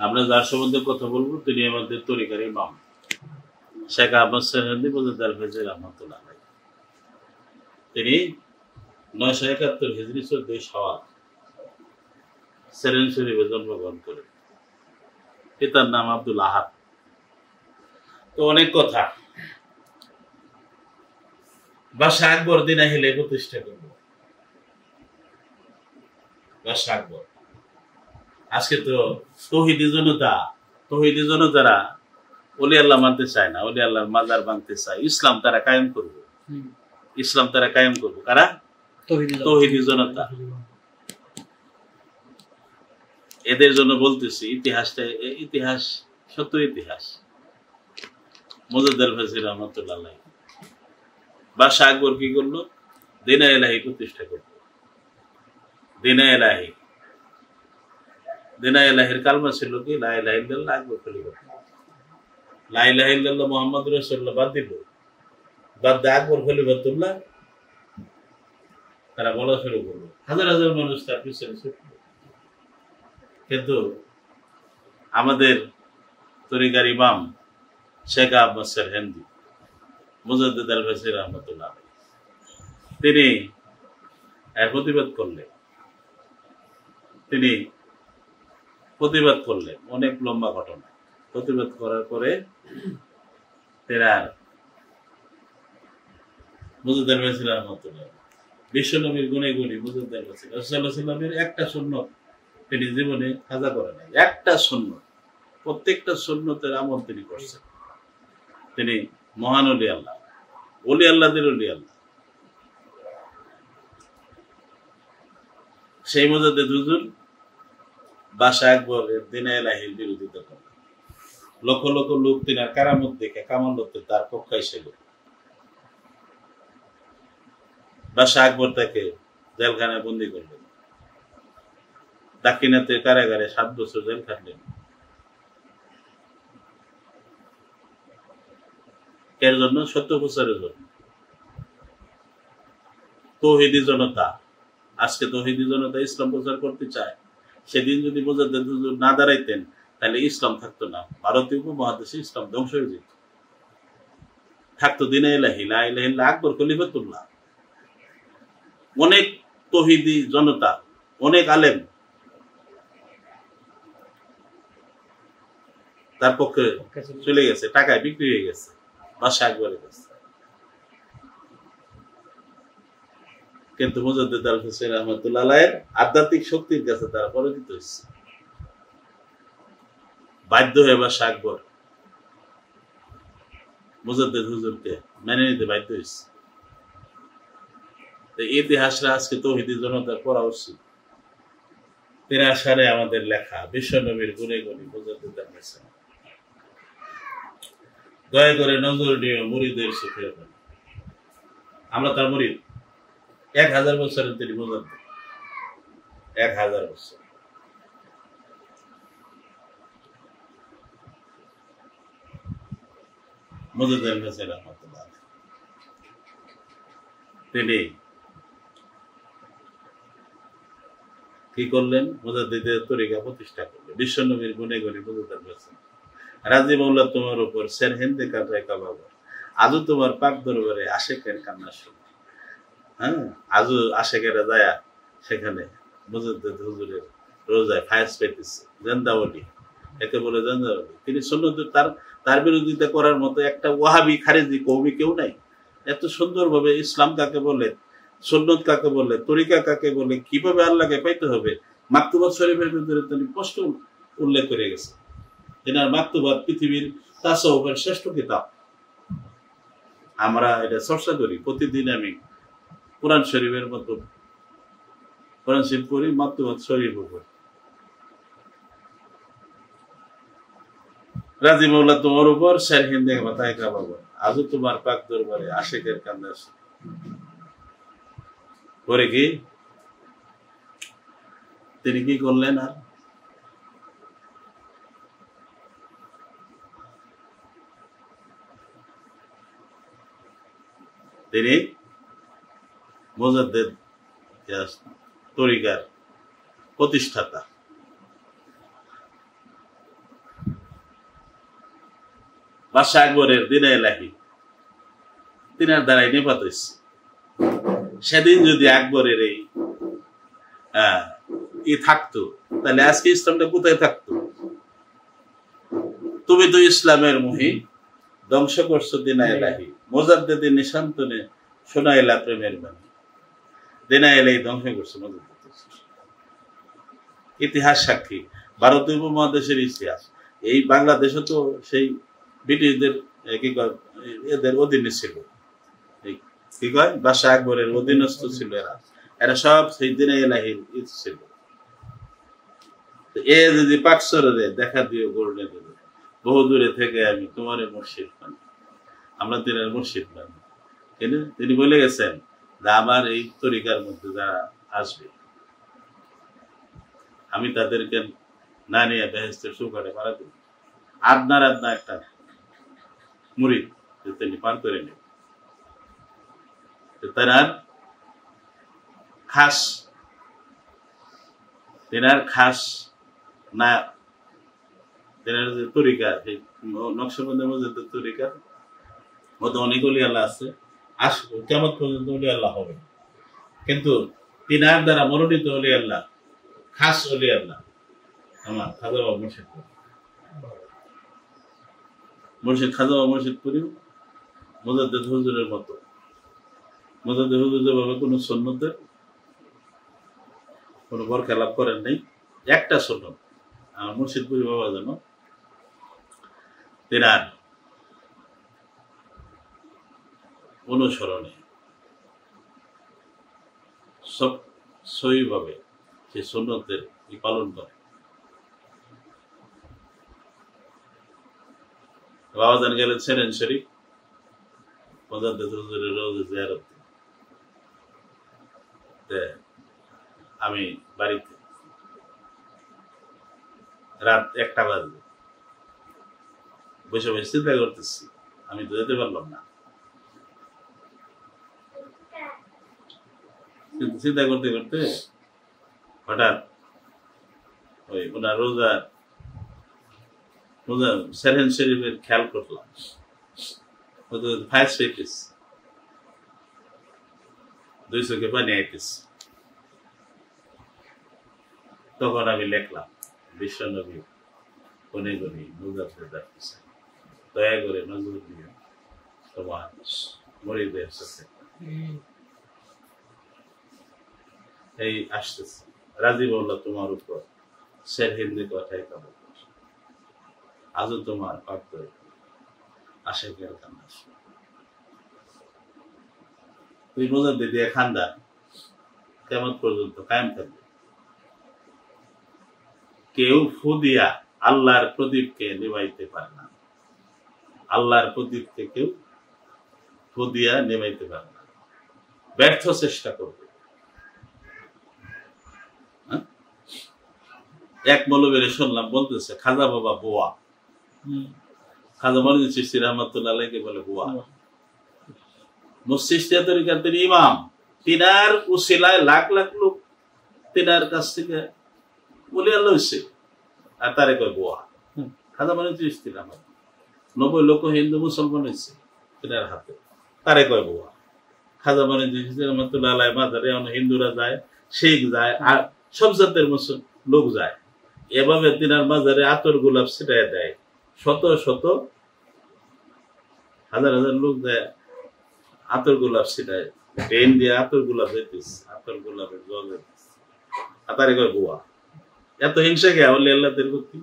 আমরা যার সম্বন্ধে কথা বলবো তিনি আমাদের তরিকার ইমাম শেখ আহমদ সেরহিন্দি মুজাদ্দেদ ফেজি রহমাতুল্লাহ আলাইহি। তিনি 971 হিজরি 14 শাওয়াল সেরেন শরীফে জন্মগ্রহণ করেন। পিতার নাম আব্দুল আহাদ। তো অনেক কথা বাদশাহ আকবর দিনাহিলে প্রতিষ্ঠা করবো। বাদশাহ আকবর আজকে তো তৌহিদি জনতারা ওলি আল্লাহ মানতে চায় না, ওলি আল্লাহর মাজার ভাঙতে চায়। ইসলাম তারা কায়েম করবে, কারা? তৌহিদি জনতা। এদের জন্য বলতেছি ইতিহাস সত্য ইতিহাস। মুজাদ্দেদ ফেজি রহমাতুল্লাহ আলাইহি বাদশাহ আকবর কি করলো? দিনে এলাহি প্রতিষ্ঠা করলো। দিনে এলাহির কালমা ছিল কি? লা ইলাহা ইল্লাল্লাহ। আকবর খলিফা লা ইলাহা ইল্লাল্লাহ মুহাম্মাদুর রাসূলুল্লাহ বাদ দিয়ে আকবর খলিফাতুল্লাহ তারা বলা শুরু করলো। হাজার হাজার মানুষ তার পিছনে ছুটলো। কিন্তু আমাদের তরিকার ইমাম শেখ আহমদ সেরহিন্দি মুজাদ্দেদ ফেজি রহমাতুল্লাহ আলাইহি তিনি প্রতিবাদ করলেন। অনেক লম্বা ঘটনা। প্রতিবাদ করার পরে মুজাদ্দেদ ফেজি রহমাতুল্লাহ বিশ্বনবীর গুণে গুণী মুজাদ্দেদ ফেজি রাসূলুল্লাহ সাল্লাল্লাহু একটা সুন্নত তিনি জীবনে কাজা করে নাই। একটা সুন্নত, প্রত্যেকটা সুন্নতের আমল তিনি করছেন। তিনি মহান ওলি আল্লাহ, ওলি আল্লাহদের ওলি আল্লাহ। সেই মুজাদ্দেদ হুজুর বাদশাহ আকবরের দিনে এলাহির বিরোধিতা করলেন। লক্ষ লক্ষ লোক তিনার কারামত দেখে কামান করতে তার পক্ষে এসেছিল। বাদশাহ আকবর তাকে জেলখানায় বন্দী করলেন। দাক্ষিণাত্যের কারাগারে 7 বছর জেল খাটলেন। এর জন্য সত্য প্রচারের জন্য। তৌহিদি জনতা আজকে তৌহিদি জনতা ইসলাম প্রচার করতে চায়। সেদিন যদি মুজাদ্দেদ হুজুর না দাঁড়াইতেন তাহলে ইসলাম থাকতো না। ভারতীয় উপমহাদেশে ইসলাম ধ্বংস হয়ে যেত। থাকতো দিনে এলাহি, লা ইলাহা ইল্লাল্লাহ, আকবর খলিফাতুল্লাহ। অনেক তৌহিদি জনতা, অনেক আলেম তার পক্ষে চলে গেছে, টাকায় বিক্রি হয়ে গেছে বাদশাহ আকবরের কাছে। কিন্তু মুজাদ্দেদ ফেজি রহমাতুল্লাহ আলাইহির আধ্যাত্মিক শক্তির কাছে তারা পরাজিত হয়েছে। বাধ্য হয়ে বাদশাহ আকবর মুজাদ্দেদ হুজুরকে মেনে নিতে বাধ্য হয়েছে। ইতিহাসরা আজকে তৌহিদি জনতার পড়া উচিত। 13 সালে আমাদের লেখা বিশ্বনবীর গুণে গুণী মুজাদ্দেদ ফেজি। দয়া করে নজর নিয়ে মুরিদের সুখে আমরা তার মুরিদ। 1000 বছরের তিনি মুজাদ্দেদ, 1000 বছর। মুজাদ্দেদ ফেজি রহমাতুল্লাহ তিনি কি করলেন? মুজাদ্দেদের তরিকা প্রতিষ্ঠা করলেন। বিশ্বনবীর গুণে গুণী মুজাদ্দেদ ফেজি। রাজি মৌলা তোমার উপর সেরহিন্দি কাটায় কাবাবা, আজও তোমার পাক দরবারে আশেকের কান্না শুনে। হ্যাঁ, আজও আশেকেরা যায় সেখানে মুজাদ্দেদ হুজুরের রোজায় ফায়াজ পেতেছে। জান্দাওয়ালি, একে বলে জান্দাওয়ালি। তিনি সুন্নতের তার বিরোধিতা করার মতো একটা ওয়াহাবি খারেজি কওমি কেউ নাই। এত সুন্দরভাবে ইসলাম কাকে বলে, সুন্নত কাকে বলে, তরিকা কাকে বলে, কিভাবে আল্লাহকে পাইতে হবে মাকতুবাত শরীফের ভিতরে তিনি স্পষ্ট উল্লেখ করে গেছে। তিনার মাকতুবাত পৃথিবীর তাসাউফের শ্রেষ্ঠ কিতাব। আমরা এটা চর্চা করি প্রতিদিন। আমি কোরআন শরীফের মতো কোরআন শরীফ পড়ি, মাকতুবাত শরীফ পড়ি। রাজি মৌলা তোমার উপর সেরহিন্দি মাথায় কাবাবা, আজও তোমার পাক দরবারে আশেকের কান্না শুনে। পরে কি তিনি কি করলেন? আর তিনি মুজাদ্দেদ তরিকার প্রতিষ্ঠাতা। বাদশাহ আকবরের দিনে এলাহি তিনার দ্বারাই নিপাত হয়েছে। সেদিন যদি আকবরের এই থাকতো, তাহলে আজকে ইসলামটা কোথায় থাকতো? তুমি তো ইসলামের মুহিম ধ্বংস করছো দিনা এলাহি, মোজাদ্দেদের নিশান্তনে শোনা এলা প্রেমের বাণী, দিনা এলাই ধ্বংস করছো মোজাদ্দেদ। ইতিহাস সাক্ষী, ভারতীয় উপমহাদেশের ইতিহাস। এই বাংলাদেশে তো সেই ব্রিটিশদের কি কয় এদের অধীনে ছিল, কি কয় বাদশাহ আকবরের অধীনস্থ ছিল এরা। এরা সব সেই দিনে এলাহির ছিল। এ যদি পাকসরে দেখা দিও গড়লে দেবে, বহু দূরে থেকে আমি তোমারে মুর্শিদ মানি, আমরা দিনের মুর্শিদ মানি। কিন্তু তিনি বলে গেছেন যে আমার এই তরিকার মধ্যে যারা আসবে আমি তাদেরকে না নিয়ে বেহেশতের সুখানে পারা দেব। আদনার আদনা একটা মুরিদ তিনি পার করে নেব। তেনার খাস না, তেনার যে তরিকা, সেই নকশবন্দি মসজিদের তরিকার মধ্যে অনেক অলি আল্লাহ আছে, আসবো কেমন পর্যন্ত অলি আল্লাহ হবে। কিন্তু তিনার দ্বারা মনোনীত অলি আল্লাহ, খাস অলি আল্লাহ আমার খাজা বাবা মুর্শিদ খাজা বাবা মুর্শিদপুরি মোজাদ্দেদ হুজুরের মতো। মোজাদ্দেদ হুজুর যেভাবে কোনো সুন্নতের কোনো বরখা লাভ করেন নাই, একটা সুন্নত আমার মুর্শিদপুরি বাবা যেন তেনার অনুসরণে সব সহিভাবে সেই সুন্নতের পালন করে। বাবা জান গেলেন সেরেন শরীফ মোজাদ্দেদ হুজুরের রওজা জিয়ারত। আমি বাড়িতে রাত 1টা বাজে বসে বসে চিন্তা করতেছি, আমি তো যেতে পারলাম না। চিন্তা করতে করতে হঠাৎ ওই ওনার রোজা সেরেন শরীফের খেয়াল করলাম, 5 পেজ 2 চোখে পানি আইতেছে। তখন আমি লেখলাম, বিশ্বনবী গনি গনি মুজাদ্দেদ দয়া করে নজর দিয়ে তোমার মুরিদের সাথে এই আসতেছে, রাজি বললা তোমার উপর শের হিন্দি কথাই কাবু, আজও তোমার পাক আশেকের কান্না। তুই মুজাদ্দেদ দিয়ে খান্দা কেমন পর্যন্ত কায়েম থাকবে। কেউ ফু দিয়া আল্লাহর প্রদীপকে নিভাইতে পারে না, আল্লাহর প্রদীপকে কেউ ফু দিয়া নিভাইতে পারে না, ব্যর্থ চেষ্টা করবে। এক মৌলবীরে শুনলাম বলতেছে খাজা বাবা বোয়া, খাজা মনির চিশতি রহমাতুল্লাহ আলাইহি বলে বোয়া। মুসচিশতিয়া তরিকার তিনি ইমাম, তিনার উসিলায় লাখ লাখ লোক তিনার কাছ থেকে বলে আল্লাহ হয়েছে, আর তারে কয় বোয়া। খাজা মনির চিশতি রহমাতুল্লাহ 90 লক্ষ হিন্দু মুসলমান হয়েছে তিনার হাতে, তারে কয় বোয়া। খাজা মনির চিশতি রহমাতুল্লাহ আলাইহি মাজারে হিন্দুরা যায়, শিখ যায়, আর সব জাতের লোক যায়। এভাবে তিনার মাজারে আতর গোলাপ ছিটাই দেয়, শত শত হাজার হাজার লোক দেয় আতর গোলাপ ছিটায়, ট্রেন দিয়ে আতর গোলাপ যেতেছে, আতর গোলাপের জল যেতেছে, তারে কয় বোয়া। এত হিংসা কে ওলি আল্লাহদের প্রতি?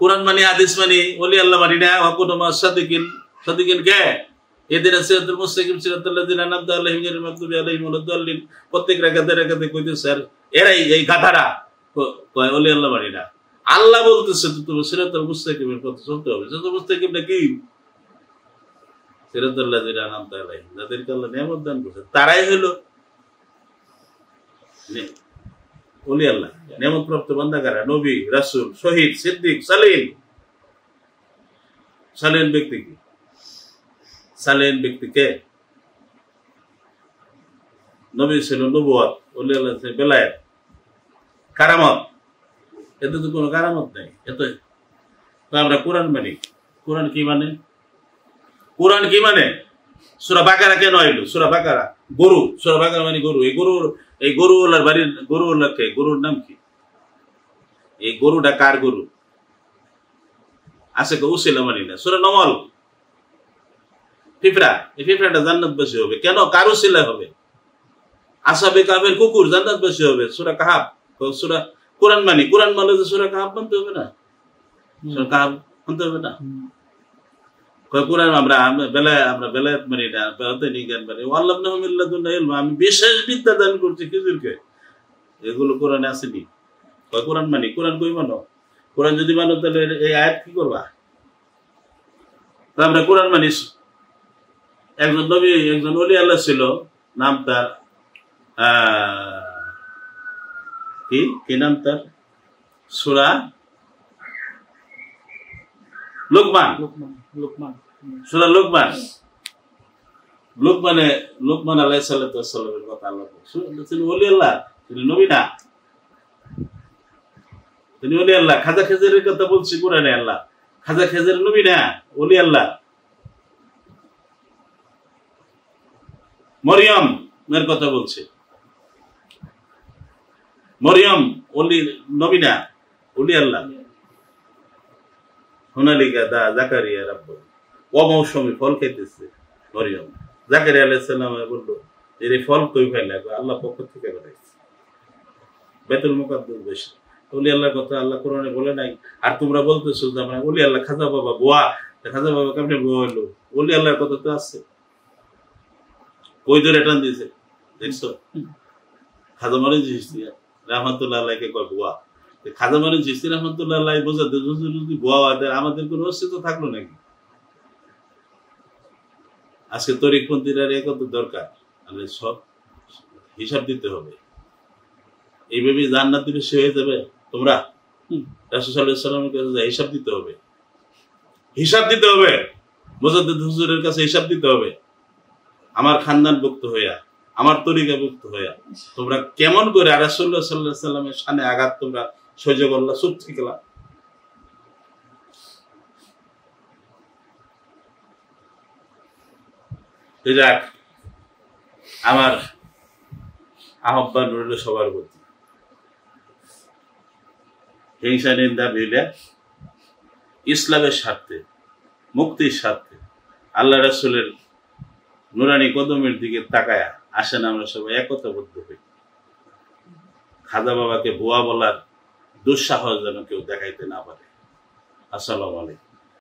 কোরআন মানি হাদিস মানি ওলি আল্লাহ মানি না। ওয়াকুনু মা সাদিকিন, সাদিকিন কে? এদিনা সিরাতুল মুস্তাকিম সিরাতুল লাযিনা আনআমতা আলাইহিম গায়রিল মাগদুবি আলাইহিম ওয়ালাদ-দাল্লিন। প্রত্যেক রাকাতে কইতেছে, আর এরাই এই গাধারা কয় ওলি আল্লাহ মানি না। আল্লাহ বলতেছে তুমি সিরাতুল মুস্তাকিমের পথে চলতে হবে। সিরাতুল মুস্তাকিমটা কি? সিরাতুল লাযিনা আনআমতা আলাইহিম, যাদেরকে আল্লাহ নিয়ামত দান করেছে তারাই হলো ওলি আল্লাহ, নিয়ামত প্রাপ্ত বান্দাগারা, নবী, রাসূল, শহীদ, সিদ্দিক, সালিহ। সালিহীন ব্যক্তি কি? সালিহীন ব্যক্তিকে নবী ছিল নবুয়ত, ওলি আল্লাহ ছিল বেলায়েত, কারামত, এতে তো কোনো কারামত নেই। এতে আমরা কোরআন মানি। কোরআন কি মানে? কোরআন কি মানে? সূরা বাকারা কেন এলো? সূরা বাকারা গরু, সূরা বাকারা মানে গরু। এই গরুওয়ালার বাড়ির গরুওয়ালাকে, গরুর নাম কি? এই গরুটা কার গরু? আছে উসিলা মানি না। সূরা নমল, পিঁপড়া, এই পিঁপড়াটা জান্নাতবাসী হবে কেন? কার উসিলা হবে? আসহাবে কাহফের কুকুর জান্নাতবাসী হবে। সূরা কাহফ, সূরা কোরআন মানি। কোরআন মানে যে সূরা কাহফ মানতে হবে না? সূরা কাহফ মানতে হবে না? কোরআন আমরা বেলায়েত মানি না, বেলায়েতি জ্ঞান মানি। ওয়াল্লামনাহু মিন লাদুন্না ইলমা, আমি বিশেষ বিদ্যা দান করছি খিজিরকে। এগুলো কোরআনে আসেনি। কোরআন মানি। কোরআন কই মানো? কোরআন যদি মানো তাহলে এই আয়াত কি করবা? আমরা কোরআন মানি। একজন নবী, একজন ওলি আল্লাহ ছিল, নাম তার কি নাম তার? সূরা লোকমান। সূরা লোকমান। লোকমান আলাইহিস সালাতু ওয়াস সালামের কথা আল্লাহ বলেছেন। তিনি ওলি আল্লাহ, তিনি নবী না। তিনি ওলি আল্লাহ। খাজা খেজুরের কথা বলছি কোরআনে আল্লাহ। খাজা খেজুর নবী না, ওলি আল্লাহ। মরিয়ম এর কথা বলছে। মরিয়ম ওলি নবী না, ওলি আল্লাহ। হুনালিকা দা জাকারিয়া রাব্বু, অমৌসুমী ফল খাইতেছে মরিয়ম। জাকারিয়া আলাইহিস সালাম বলল, এর ফল কই পাইলা? আল্লাহ পক্ষ থেকে পাঠাইছে, বাইতুল মুকাদ্দাস বসে। ওলি আল্লাহর কথা আল্লাহ কোরআনে বলে নাই। আর তোমরা বলতেছো যে আমরা ওলি আল্লাহ, খাজা বাবা বুয়া। খাজা বাবা কেমনে বুয়া হইলো? ওলি আল্লাহর কথা তো আছে। কই ধরে টান দিয়েছে দেখছো? খাজা মরিন চিশতি রহমাতুল্লাহ আলাইহিকে কয় বুয়া। খাজা মরিন চিশতি রহমাতুল্লাহ আলাইহি বোঝাতে যদি বুয়া হয় আমাদের কোনো অস্তিত্ব থাকলো নাকি? আজকে তরিকপন্থীরা কত দরকার, সব হিসাব দিতে হবে। এইভাবে জান্নাত দিবে সে হয়ে যাবে তোমরা? রাসূল সাল্লাল্লাহু আলাইহি ওয়াসাল্লামের কাছে হিসাব দিতে হবে, হিসাব দিতে হবে। মুজাদ্দিদ হুজুরের কাছে হিসাব দিতে হবে। আমার খানদানভুক্ত হইয়া, আমার তরিকাভুক্ত হইয়া তোমরা কেমন করে রাসূলুল্লাহ সাল্লাল্লাহু আলাইহি ওয়াসাল্লামের শানে আঘাত তোমরা সহ্য করলা, চুপ থেকেলা? যাক, আমার আহ্বান রইল সবার প্রতি, হিংসা নিন্দা বিলে ইসলামের স্বার্থে, মুক্তির স্বার্থে, আল্লাহ রাসূলের নুরানি কদমের দিকে তাকায়া আসেন আমরা সবাই একতাবদ্ধ হই। খাজা বাবাকে বুয়া বলার দুঃসাহস যেন কেউ দেখাইতে না পারে। আসসালামু আলাইকুম।